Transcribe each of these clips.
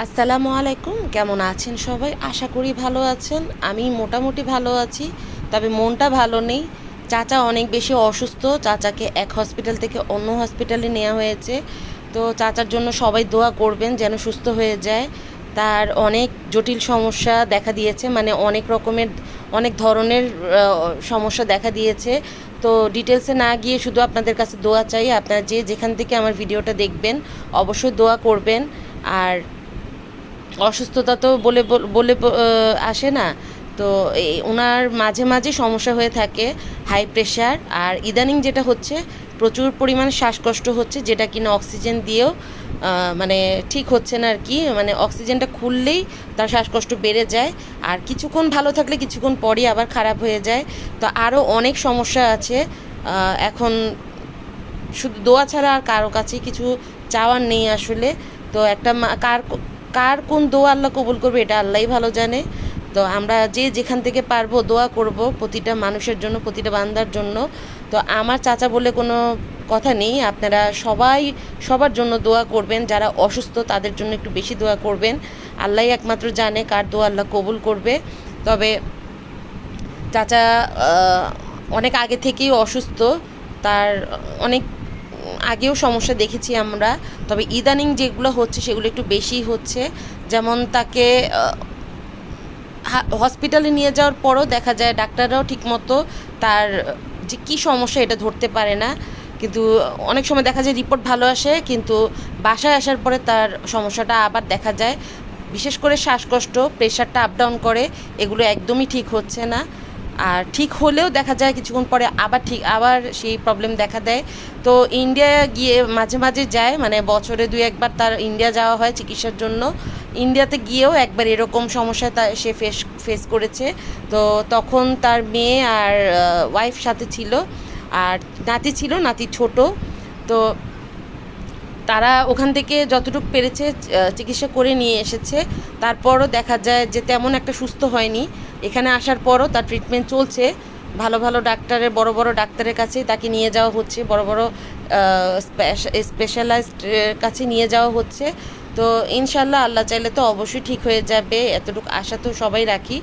আসসালামু আলাইকুম, কেমন আছেন সবাই? আশা করি ভালো আছেন। আমি মোটামুটি ভালো আছি, তবে মনটা ভালো নেই। চাচা অনেক বেশি অসুস্থ। চাচাকে এক হসপিটাল থেকে অন্য হসপিটালে নেওয়া হয়েছে। তো চাচার জন্য সবাই দোয়া করবেন যেন সুস্থ হয়ে যায়। তার অনেক জটিল সমস্যা দেখা দিয়েছে, মানে অনেক রকমের অনেক ধরনের সমস্যা দেখা দিয়েছে। তো ডিটেলসে না গিয়ে শুধু আপনাদের কাছে দোয়া চাই। আপনারা যে যেখান থেকে আমার ভিডিওটা দেখবেন অবশ্যই দোয়া করবেন। আর অসুস্থতা তো বলে বলে আসে না। তো ওনার মাঝে মাঝে সমস্যা হয়ে থাকে, হাই প্রেশার, আর ইদানিং যেটা হচ্ছে প্রচুর পরিমাণে শ্বাসকষ্ট হচ্ছে, যেটা কিনা অক্সিজেন দিয়েও মানে ঠিক হচ্ছে না আর কি। মানে অক্সিজেনটা খুললেই তার শ্বাসকষ্ট বেড়ে যায়, আর কিছুক্ষণ ভালো থাকলে কিছুক্ষণ পরই আবার খারাপ হয়ে যায়। তো আরও অনেক সমস্যা আছে। এখন শুধু দোয়া ছাড়া আর কারো কাছেই কিছু চাওয়ার নেই আসলে। তো একটা কার কার কোন দোয়া আল্লাহ কবুল করবে এটা আল্লাহই ভালো জানে। তো আমরা যে যেখান থেকে পারবো দোয়া করব প্রতিটা মানুষের জন্য, প্রতিটা বান্দার জন্য। তো আমার চাচা বলে কোনো কথা নেই, আপনারা সবাই সবার জন্য দোয়া করবেন। যারা অসুস্থ তাদের জন্য একটু বেশি দোয়া করবেন। আল্লাহই একমাত্র জানে কার দোয়া আল্লাহ কবুল করবে। তবে চাচা অনেক আগে থেকেই অসুস্থ। তার অনেক আগেও সমস্যা দেখেছি আমরা, তবে ইদানিং যেগুলো হচ্ছে সেগুলো একটু বেশিই হচ্ছে। যেমন তাকে হসপিটালে নিয়ে যাওয়ার পরও দেখা যায় ডাক্তাররাও ঠিকমতো তার যে কী সমস্যা এটা ধরতে পারে না। কিন্তু অনেক সময় দেখা যায় রিপোর্ট ভালো আসে, কিন্তু বাসায় আসার পরে তার সমস্যাটা আবার দেখা যায়। বিশেষ করে শ্বাসকষ্ট, প্রেশারটা আপ ডাউন করে, এগুলো একদমই ঠিক হচ্ছে না। আর ঠিক হলেও দেখা যায় কিছুক্ষণ পরে আবার সেই প্রবলেম দেখা দেয়। তো ইন্ডিয়া গিয়ে মাঝে মাঝে যায়, মানে বছরে 2-1বার তার ইন্ডিয়া যাওয়া হয় চিকিৎসার জন্য। ইন্ডিয়াতে গিয়েও একবার এরকম সমস্যা সে ফেস করেছে। তো তখন তার মেয়ে আর ওয়াইফ সাথে ছিল, আর নাতি ছিল, নাতি ছোট। তো তারা ওখান থেকে যতটুকু পেরেছে চিকিৎসা করে নিয়ে এসেছে। তারপরও দেখা যায় যে তেমন একটা সুস্থ হয়নি। এখানে আসার পরও তার ট্রিটমেন্ট চলছে। ভালো ভালো ডাক্তারের, বড় বড় ডাক্তারের কাছে তাকে নিয়ে যাওয়া হচ্ছে, বড় বড় স্পেশালাইজডের কাছে নিয়ে যাওয়া হচ্ছে। তো ইনশাল্লাহ আল্লাহ চাইলে তো অবশ্যই ঠিক হয়ে যাবে, এতটুকু আশা তো সবাই রাখি।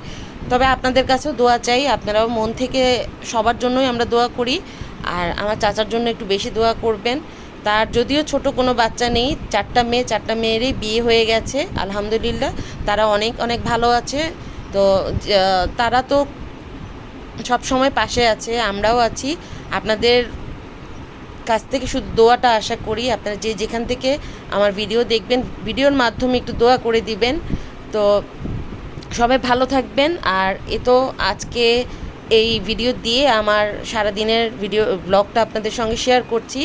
তবে আপনাদের কাছেও দোয়া চাই, আপনারাও মন থেকে সবার জন্যই আমরা দোয়া করি। আর আমার চাচার জন্য একটু বেশি দোয়া করবেন। তার যদিও ছোট কোনো বাচ্চা নেই, 4টা মেয়ে, 4টা মেয়েরই বিয়ে হয়ে গেছে আলহামদুলিল্লাহ। তারা অনেক অনেক ভালো আছে। তো তারা তো সব সময় পাশে আছে, আমরাও আছি। আপনাদের কাছ থেকে শুধু দোয়াটা আশা করি। আপনারা যে যেখান থেকে আমার ভিডিও দেখবেন, ভিডিওর মাধ্যমে একটু দোয়া করে দিবেন। তো সবাই ভালো থাকবেন। আর তো আজকে এই ভিডিও দিয়ে আমার সারাদিনের ব্লগটা আপনাদের সঙ্গে শেয়ার করছি।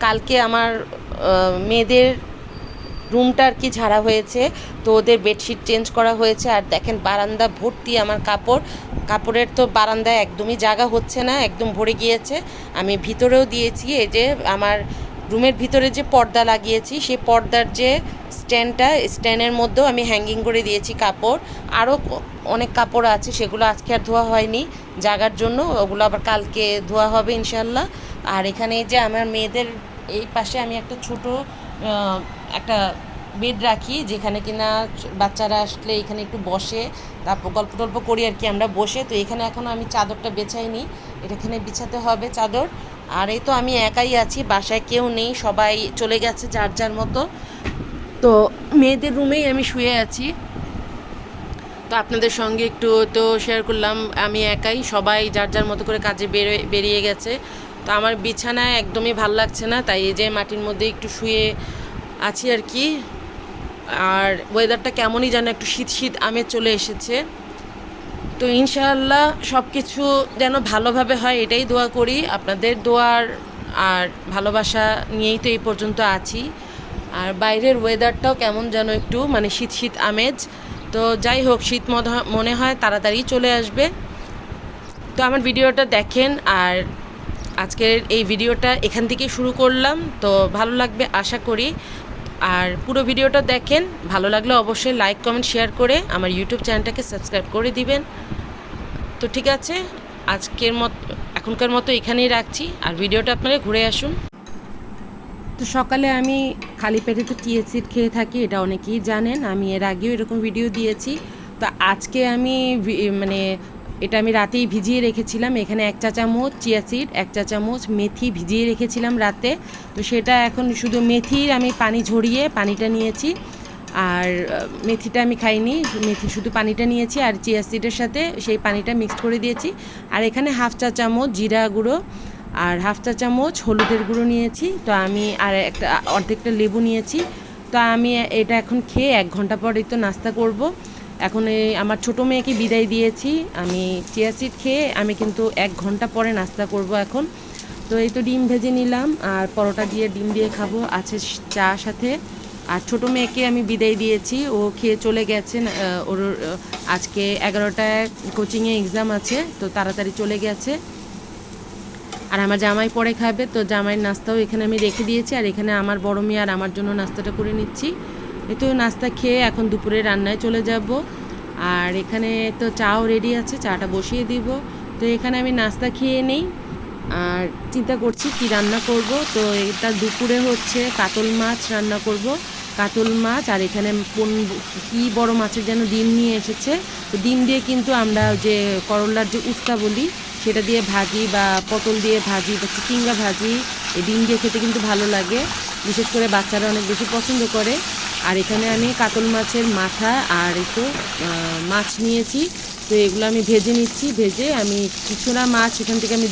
কালকে আমার মেয়েদের রুমটা আর কি ঝাড়া হয়েছে, তো ওদের বেডশিট চেঞ্জ করা হয়েছে। আর দেখেন বারান্দা ভর্তি আমার কাপড়ের তো বারান্দায় একদমই জায়গা হচ্ছে না, একদম ভরে গিয়েছে। আমি ভিতরেও দিয়েছি, এই যে আমার রুমের ভিতরে যে পর্দা লাগিয়েছি সেই পর্দার যে স্ট্যান্ডের মধ্যেও আমি হ্যাঙ্গিং করে দিয়েছি কাপড়। আরও অনেক কাপড় আছে, সেগুলো আজকে আর ধোয়া হয়নি জাগার জন্য, ওগুলো আবার কালকে ধোয়া হবে ইনশাল্লাহ। আর এখানে যে আমার মেয়েদের এই পাশে আমি একটা ছোট একটা বেড রাখি, যেখানে কিনা বাচ্চারা আসলে এখানে একটু বসে, তারপর গল্প টল্প করি আর কি আমরা বসে। তো এখানে এখনও আমি চাদরটা বেছাইনি, এখানে বিছাতে হবে চাদর। আর এই তো আমি একাই আছি, বাসায় কেউ নেই, সবাই চলে গেছে যার যার মতো। তো মেয়েদের রুমেই আমি শুয়ে আছি। তো আপনাদের সঙ্গে একটু তো শেয়ার করলাম, আমি একাই, সবাই যার যার মতো করে কাজে বেরিয়ে গেছে। তো আমার বিছানায় একদমই ভাল লাগছে না, তাই এই যে মাটির মধ্যে একটু শুয়ে আছি আর কি। আর ওয়েদারটা কেমনই যেন একটু শীত শীত আমেজ চলে এসেছে। তো ইনশাআল্লাহ সব কিছু যেন ভালোভাবে হয় এটাই দোয়া করি। আপনাদের দোয়ার আর ভালোবাসা নিয়েই তো এই পর্যন্ত আছি। আর বাইরের ওয়েদারটাও কেমন যেন একটু মানে শীত শীত আমেজ। তো যাই হোক, শীত মনে হয় তাড়াতাড়ি চলে আসবে। তো আমার ভিডিওটা দেখেন, আর আজকের এই ভিডিওটা এখান থেকেই শুরু করলাম। তো ভালো লাগবে আশা করি। আর পুরো ভিডিওটা দেখেন, ভালো লাগলে অবশ্যই লাইক কমেন্ট শেয়ার করে আমার ইউটিউব চ্যানেলটাকে সাবস্ক্রাইব করে দিবেন। তো ঠিক আছে, এখনকার মতো এখানেই রাখছি। আর ভিডিওটা আপনারা ঘুরে আসুন। তো সকালে আমি খালি পেটে তো চিয়া সিড খেয়ে থাকি, এটা অনেকেই জানেন, আমি এর আগেও এরকম ভিডিও দিয়েছি। তো আজকে আমি মানে এটা আমি রাতেই ভিজিয়ে রেখেছিলাম। এখানে 1 চা চামচ চিয়া সিড, 1 চা চামচ মেথি ভিজিয়ে রেখেছিলাম রাতে। তো সেটা এখন শুধু মেথির আমি পানি ঝরিয়ে পানিটা নিয়েছি, আর মেথিটা আমি খাইনি, মেথি শুধু পানিটা নিয়েছি আর চিয়া সিডের সাথে সেই পানিটা মিক্সড করে দিয়েছি। আর এখানে 1/2 চা চামচ জিরা গুঁড়ো আর 1/2 চা চামচ হলুদের গুঁড়ো নিয়েছি। তো আমি আর অর্ধেকটা লেবু নিয়েছি। তো আমি এটা এখন খেয়ে 1 ঘন্টা পরেই তো নাস্তা করব। এখন আমার ছোটো মেয়েকে বিদায় দিয়েছি, আমি চিয়া সিড খেয়ে আমি কিন্তু 1 ঘন্টা পরে নাস্তা করব এখন। তো এই তো ডিম ভেজে নিলাম আর পরোটা দিয়ে ডিম দিয়ে খাবো, আছে চা সাথে। আর ছোটো মেয়েকে আমি বিদায় দিয়েছি, ও খেয়ে চলে গেছেন, ওর আজকে 11টায় কোচিংয়ে এক্সাম আছে, তো তাড়াতাড়ি চলে গেছে। আর আমার জামাই পরে খাবে, তো জামাইয়ের নাস্তাও এখানে আমি রেখে দিয়েছি। আর এখানে আমার বড় মেয়ে আর আমার জন্য নাস্তাটা করে নিচ্ছি। তো নাস্তা খেয়ে এখন দুপুরে রান্নায় চলে যাব। আর এখানে তো চাও রেডি আছে, চাটা বসিয়ে দিব। তো এখানে আমি নাস্তা খেয়ে নেই আর চিন্তা করছি কি রান্না করব। তো এটা দুপুরে হচ্ছে কাতল মাছ রান্না করব, কাতল মাছ। আর এখানে কি বড় মাছের যেন ডিম নিয়ে এসেছে। তো ডিম দিয়ে কিন্তু আমরা যে করলার যে উস্তা বলি সেটা দিয়ে ভাজি বা পটল দিয়ে ভাজি বা চিচিঙ্গা ভাজি, এই ডিম দিয়ে খেতে কিন্তু ভালো লাগে, বিশেষ করে বাচ্চারা অনেক বেশি পছন্দ করে। আর এখানে আমি কাতল মাছের মাথা আর একটু মাছ নিয়েছি, তো এগুলো আমি ভেজে নিচ্ছি। ভেজে আমি কিছুটা মাছ এখান থেকে আমি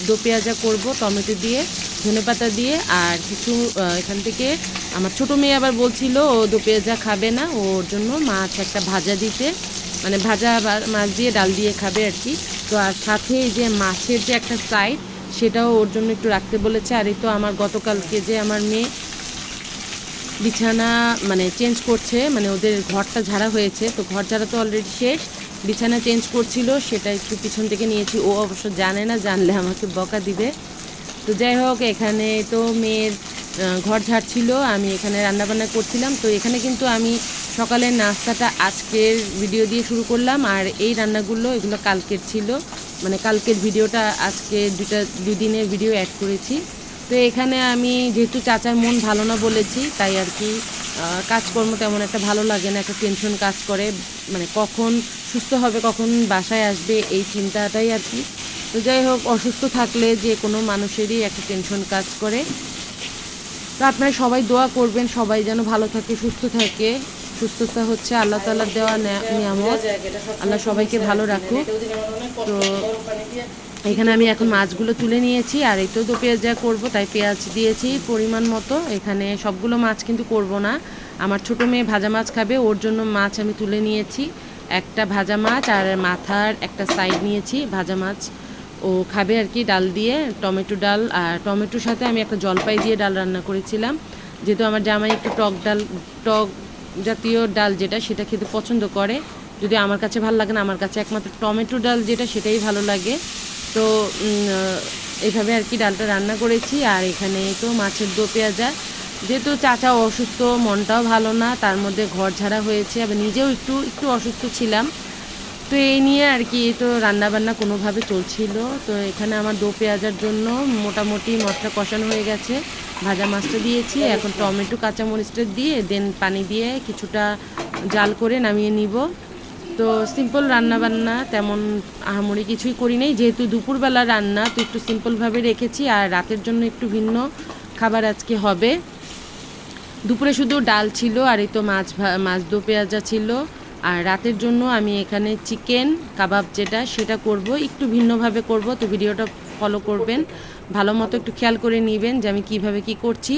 দো পেঁয়াজা করবো টমেটো দিয়ে, ধনেপাতা দিয়ে। আর কিছু এখান থেকে আমার ছোটো মেয়ে আবার বলছিল ও দো পেঁয়াজা খাবে না, ওর জন্য মাছ একটা ভাজা দিতে, মানে ভাজা মাছ দিয়ে ডাল দিয়ে খাবে আর কি। তো আর সাথে এই যে মাছের যে একটা সাইড সেটাও ওর জন্য একটু রাখতে বলেছে। আর এই তো আমার গতকালকে যে আমার মেয়ে বিছানা মানে চেঞ্জ করছে, মানে ওদের ঘরটা ঝাড়া হয়েছে, তো ঘর ঝাড়া তো অলরেডি শেষ, বিছানা চেঞ্জ করছিল, সেটা একটু পিছন থেকে নিয়েছি। ও অবশ্য জানে না, জানলে আমাকে বকা দিবে। তো যাই হোক, এখানে তো মেয়ের ঘর ঝাড়ছিল, আমি এখানে রান্নাবান্না করছিলাম। তো এখানে কিন্তু আমি সকালের নাস্তাটা আজকের ভিডিও দিয়ে শুরু করলাম, আর এই রান্নাগুলো এগুলো কালকের ছিল, মানে কালকের ভিডিওটা আজকে দুই দিনের ভিডিও অ্যাড করেছি। তো এখানে আমি যেহেতু চাচার মন ভালো না বলেছি, তাই আর কি কাজকর্ম তেমন একটা ভালো লাগে না, একটা টেনশন কাজ করে, মানে কখন সুস্থ হবে কখন বাসায় আসবে এই চিন্তাটাই আর কি। তো যাই হোক, অসুস্থ থাকলে যে কোনো মানুষেরই একটা টেনশন কাজ করে। তো আপনারা সবাই দোয়া করবেন, সবাই যেন ভালো থাকে, সুস্থ থাকে। সুস্থতা হচ্ছে আল্লাহ তাআলার দেওয়া নিয়ামত, আল্লাহ সবাইকে ভালো রাখুক। তো এখানে আমি এখন মাছগুলো তুলে নিয়েছি, আর এই তো পেঁয়াজ যা করবো তাই পেঁয়াজ দিয়েছি পরিমাণ মতো। এখানে সবগুলো মাছ কিন্তু করব না, আমার ছোটো মেয়ে ভাজা মাছ খাবে, ওর জন্য মাছ আমি তুলে নিয়েছি, একটা ভাজা মাছ আর মাথার একটা সাইড নিয়েছি ভাজা মাছ, ও খাবে আর কি ডাল দিয়ে, টমেটো ডাল। আর টমেটোর সাথে আমি একটা জলপাই দিয়ে ডাল রান্না করেছিলাম, যেহেতু আমার জামাই একটু টক জাতীয় ডাল যেটা সেটা খেতে পছন্দ করে। যদি আমার কাছে ভালো লাগে না, আমার কাছে একমাত্র টমেটো ডাল যেটা সেটাই ভালো লাগে। তো এইভাবে আর কি ডালটা রান্না করেছি। আর এখানে তো মাছের দো পেঁয়াজা, যেহেতু চাচা অসুস্থ, মনটাও ভালো না, তার মধ্যে ঘর ঝাড়া হয়েছে, আবার নিজেও একটু অসুস্থ ছিলাম, তো এই নিয়ে আর কি তো রান্নাবান্না কোনোভাবে চলছিল। তো এখানে আমার দো পেঁয়াজার জন্য মোটামুটি মশলা কষানো হয়ে গেছে, ভাজা মাছটা দিয়েছি, এখন টমেটো কাঁচামরিচটা দিয়ে দেন পানি দিয়ে কিছুটা জাল করে নামিয়ে নিব। তো সিম্পল রান্নাবান্না, তেমন আহামরি কিছুই করি নাই, যেহেতু দুপুরবেলা রান্না তো একটু সিম্পলভাবে রেখেছি। আর রাতের জন্য একটু ভিন্ন খাবার আজকে হবে। দুপুরে শুধু ডাল ছিল, আর এই তো মাছ দো পেঁয়াজা ছিল। আর রাতের জন্য আমি এখানে চিকেন কাবাব যেটা সেটা করব, একটু ভিন্নভাবে করব। তো ভিডিওটা ফলো করবেন, ভালো মতো একটু খেয়াল করে নেবেন যে আমি কিভাবে কি করছি।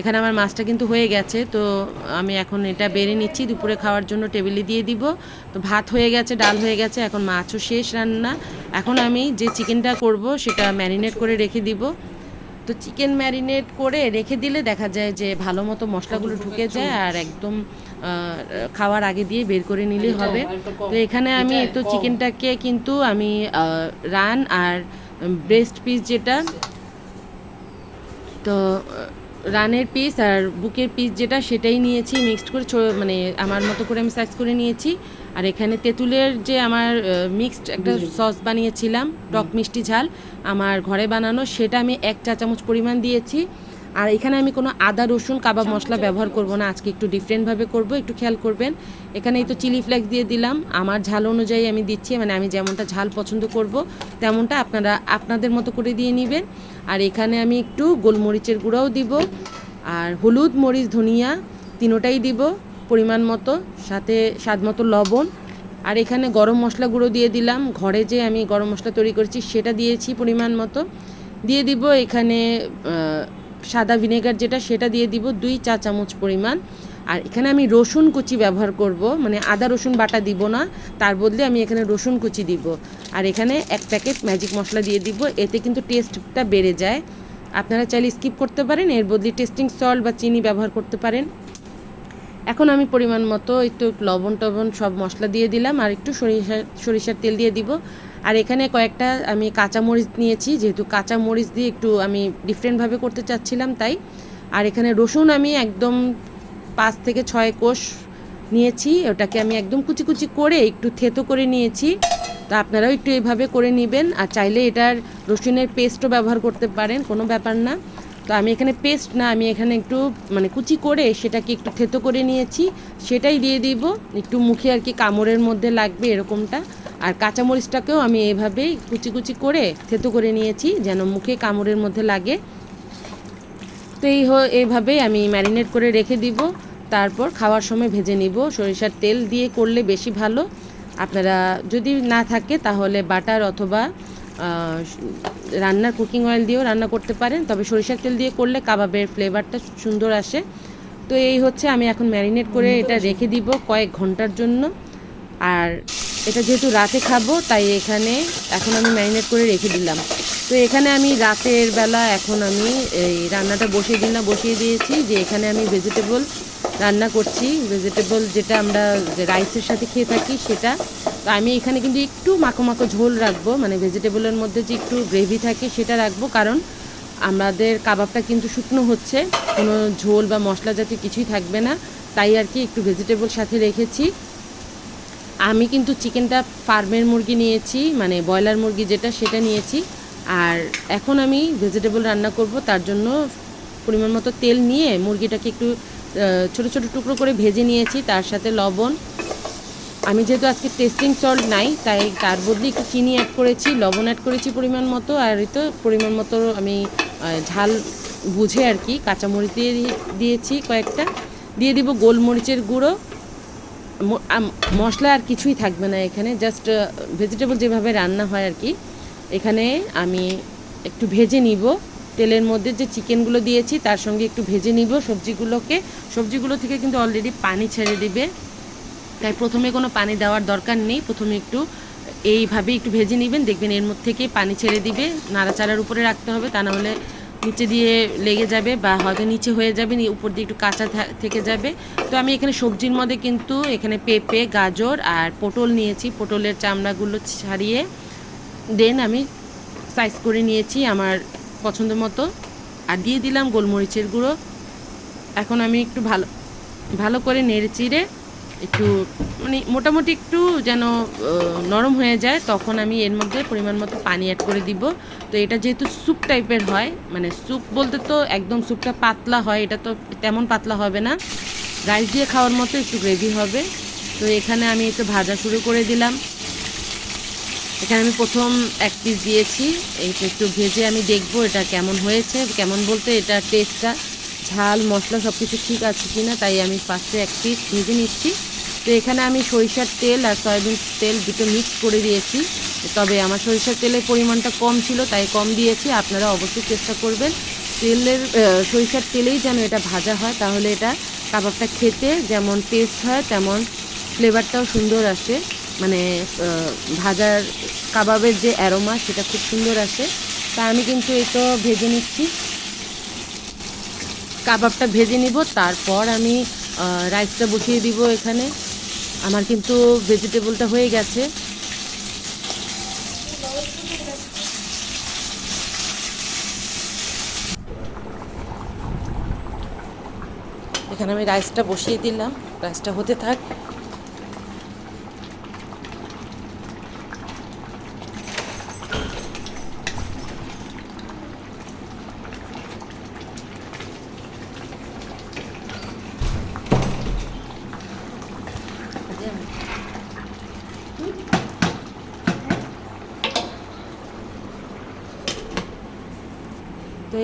এখানে আমার মাছটা কিন্তু হয়ে গেছে, তো আমি এখন এটা বেড়ে নিচ্ছি, দুপুরে খাওয়ার জন্য টেবিলে দিয়ে দিব। তো ভাত হয়ে গেছে, ডাল হয়ে গেছে, এখন মাছও শেষ রান্না। এখন আমি যে চিকেনটা করব সেটা ম্যারিনেট করে রেখে দিব। তো চিকেন ম্যারিনেট করে রেখে দিলে দেখা যায় যে ভালো মতো মশলাগুলো ঢুকে যায়, আর একদম খাওয়ার আগে দিয়ে বের করে নিলেই হবে। তো এখানে আমি তো চিকেনটাকে কিন্তু আমি রান আর ব্রেস্ট পিস যেটা, তো রানের পিস আর বুকের পিস যেটা সেটাই নিয়েছি, মিক্সড করে মানে আমার মতো করে আমি সাইজ করে নিয়েছি। আর এখানে তেঁতুলের যে আমার মিক্সড একটা সস বানিয়েছিলাম টক মিষ্টি ঝাল আমার ঘরে বানানো, সেটা আমি 1 চা চামচ পরিমাণ দিয়েছি। আর এখানে আমি কোনো আদা রসুন কাবাব মশলা ব্যবহার করব না, আজকে একটু ডিফারেন্টভাবে করব, একটু খেয়াল করবেন। এখানে এই তো চিলি ফ্লেক্স দিয়ে দিলাম, আমার ঝাল অনুযায়ী আমি দিচ্ছি, মানে আমি যেমনটা ঝাল পছন্দ করব তেমনটা আপনারা আপনাদের মতো করে দিয়ে নেবেন। আর এখানে আমি একটু গোলমরিচের গুঁড়াও দিব, আর হলুদ মরিচ ধনিয়া তিনোটাই দিব পরিমাণ মতো, সাথে স্বাদ মতো লবণ। আর এখানে গরম মশলা গুঁড়ো দিয়ে দিলাম, ঘরে যে আমি গরম মশলা তৈরি করেছি সেটা দিয়েছি পরিমাণ মতো। দিয়ে দিব এখানে সাদা ভিনেগার যেটা, সেটা দিয়ে দিব 2 চা চামচ পরিমাণ। আর এখানে আমি রসুন কুচি ব্যবহার করব, মানে আদা রসুন বাটা দিব না, তার বদলে আমি এখানে রসুন কুচি দিব। আর এখানে 1 প্যাকেট ম্যাজিক মশলা দিয়ে দিব, এতে কিন্তু টেস্টটা বেড়ে যায়। আপনারা চাইলে স্কিপ করতে পারেন, এর বদলে টেস্টিং সল্ট বা চিনি ব্যবহার করতে পারেন। এখন আমি পরিমাণ মতো একটু লবণ টবণ সব মশলা দিয়ে দিলাম, আর একটু সরিষার তেল দিয়ে দিব। আর এখানে কয়েকটা আমি কাঁচামরিচ নিয়েছি, যেহেতু কাঁচামরিচ দিয়ে একটু আমি ডিফারেন্টভাবে করতে চাচ্ছিলাম তাই। আর এখানে রসুন আমি একদম 5 থেকে 6 কোষ নিয়েছি, ওটাকে আমি একদম কুচি কুচি করে একটু থেতো করে নিয়েছি। তা আপনারাও একটু এইভাবে করে নেবেন, আর চাইলে এটার রসুনের পেস্টও ব্যবহার করতে পারেন, কোনো ব্যাপার না। তো আমি এখানে পেস্ট না, আমি এখানে একটু মানে কুচি করে সেটাকে একটু থেতো করে নিয়েছি, সেটাই দিয়ে দিব, একটু মুখে আর কি কামড়ের মধ্যে লাগবে এরকমটা। আর কাঁচামরিচটাকেও আমি এভাবেই কুচি কুচি করে থেতো করে নিয়েছি, যেন মুখে কামড়ের মধ্যে লাগে। তো এইভাবেই আমি ম্যারিনেট করে রেখে দিব, তারপর খাওয়ার সময় ভেজে নিব। সরিষার তেল দিয়ে করলে বেশি ভালো, আপনারা যদি না থাকে তাহলে বাটার অথবা রান্নার কুকিং অয়েল দিয়েও রান্না করতে পারেন, তবে সরিষার তেল দিয়ে করলে কাবাবের ফ্লেভারটা সুন্দর আসে। তো এই হচ্ছে, আমি এখন ম্যারিনেট করে এটা রেখে দিব কয়েক ঘন্টার জন্য। আর এটা যেহেতু রাতে খাবো তাই এখন আমি ম্যারিনেট করে রেখে দিলাম। তো এখানে আমি রাতের বেলা এখন আমি এই রান্নাটা বসিয়ে দিয়েছি, যে এখানে আমি ভেজিটেবল রান্না করছি, ভেজিটেবল যেটা আমরা রাইসের সাথে খেয়ে থাকি সেটা। তো আমি এখানে কিন্তু একটু মাখো মাখো ঝোল রাখবো, মানে ভেজিটেবলের মধ্যে যে একটু গ্রেভি থাকে সেটা রাখবো, কারণ আমাদের কাবাবটা কিন্তু শুকনো হচ্ছে, কোনো ঝোল বা মশলা জাতীয় কিছুই থাকবে না, তাই আর কি একটু ভেজিটেবল সাথে রেখেছি। আমি কিন্তু চিকেনটা ফার্মের মুরগি নিয়েছি, মানে ব্রয়লার মুরগি যেটা সেটা নিয়েছি। আর এখন আমি ভেজিটেবল রান্না করব, তার জন্য পরিমাণ মতো তেল নিয়ে মুরগিটাকে একটু ছোট ছোট টুকরো করে ভেজে নিয়েছি, তার সাথে লবণ। আমি যেহেতু আজকে টেস্টিং সল্ট নাই, তাই তার বদলে একটু চিনি অ্যাড করেছি, লবণ অ্যাড করেছি পরিমাণ মতো। আর এই তো পরিমাণ মতো আমি ঝাল বুঝে আর কি কাঁচামরিচ দিয়েছি কয়েকটা, দিয়ে দিব গোলমরিচের গুঁড়ো। মশলা আর কিছুই থাকবে না এখানে, জাস্ট ভেজিটেবল যেভাবে রান্না হয় আর কি। এখানে আমি একটু ভেজে নিব, তেলের মধ্যে যে চিকেনগুলো দিয়েছি তার সঙ্গে একটু ভেজে নিব সবজিগুলো থেকে কিন্তু অলরেডি পানি ছেড়ে দিবে, তাই প্রথমে কোনো পানি দেওয়ার দরকার নেই। প্রথমে একটু এইভাবে একটু ভেজে নেবেন, দেখবেন এর মধ্যে থেকেই পানি ছেড়ে দিবে। নাড়াচাড়ার উপরে রাখতে হবে, তা নাহলে নিচে দিয়ে লেগে যাবে বা হয়তো নিচে হয়ে যাবে, উপর দিয়ে একটু কাঁচা থেকে যাবে। তো আমি এখানে সবজির মধ্যে কিন্তু এখানে পেঁপে, গাজর আর পটল নিয়েছি, পটলের চামড়াগুলো ছাড়িয়ে দেন আমি সাইজ করে নিয়েছি আমার পছন্দ মতো, আর দিয়ে দিলাম গোলমরিচের গুঁড়ো। এখন আমি একটু ভালো করে নেড়ে চিড়ে একটু মানে মোটামুটি একটু যেন নরম হয়ে যায়, তখন আমি এর মধ্যে পরিমাণ মতো পানি অ্যাড করে দিব। তো এটা যেহেতু স্যুপ টাইপের হয়, মানে স্যুপ বলতে তো একদম স্যুপটা পাতলা হয়, এটা তো তেমন পাতলা হবে না, রাইস দিয়ে খাওয়ার মতো একটু গ্রেভি হবে। তো এখানে আমি একটু ভাজা শুরু করে দিলাম। এখানে আমি প্রথম 1 পিস দিয়েছি, এইটা একটু ভেজে আমি দেখবো এটা কেমন হয়েছে, কেমন বলতে এটা টেস্টটা ঝাল মশলা সব কিছু ঠিক আছে কি না, তাই আমি ফার্স্টে 1 পিস ভেজে নিচ্ছি। তো এখানে আমি সরিষার তেল আর সয়াবিন তেল দুটো মিক্স করে দিয়েছি, তবে আমার সরিষার তেলের পরিমাণটা কম ছিল তাই কম দিয়েছি। আপনারা অবশ্যই চেষ্টা করবেন সরিষার তেলেই যেন এটা ভাজা হয়, তাহলে এটা কাবাবটা খেতে যেমন টেস্ট হয় তেমন ফ্লেভারটাও সুন্দর আসে, মানে ভাজার কাবাবের যে অ্যারোমা সেটা খুব সুন্দর আসে। তা আমি কিন্তু এই তো ভেজে নিচ্ছি, কাবাবটা ভেজে নিব, তারপর আমি রাইসটা বসিয়ে দিব। এখানে আমার কিন্তু ভেজিটেবলটা হয়ে গেছে। এখানে আমি রাইসটা বসিয়ে দিলাম, রাইসটা হতে থাক।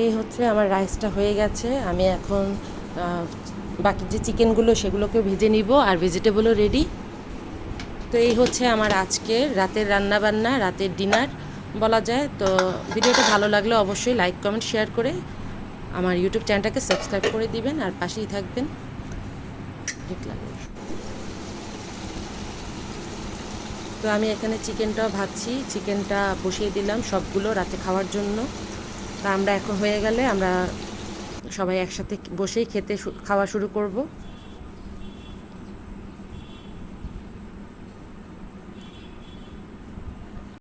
এই হচ্ছে আমার রাইসটা হয়ে গেছে। আমি এখন বাকি যে চিকেনগুলো সেগুলোকেও ভেজে নিব, আর ভেজিটেবলও রেডি। তো এই হচ্ছে আমার আজকে রাতের রান্না বান্না, রাতের ডিনার বলা যায়। তো ভিডিওটা ভালো লাগলে অবশ্যই লাইক কমেন্ট শেয়ার করে আমার ইউটিউব চ্যানেলটাকে সাবস্ক্রাইব করে দিবেন আর পাশেই থাকবেন। তো আমি এখানে চিকেনটাও ভাজছি, চিকেনটা বসিয়ে দিলাম সবগুলো রাতে খাওয়ার জন্য। তা আমরা এখন হয়ে গেলে আমরা সবাই একসাথে বসেই খাওয়া শুরু করব।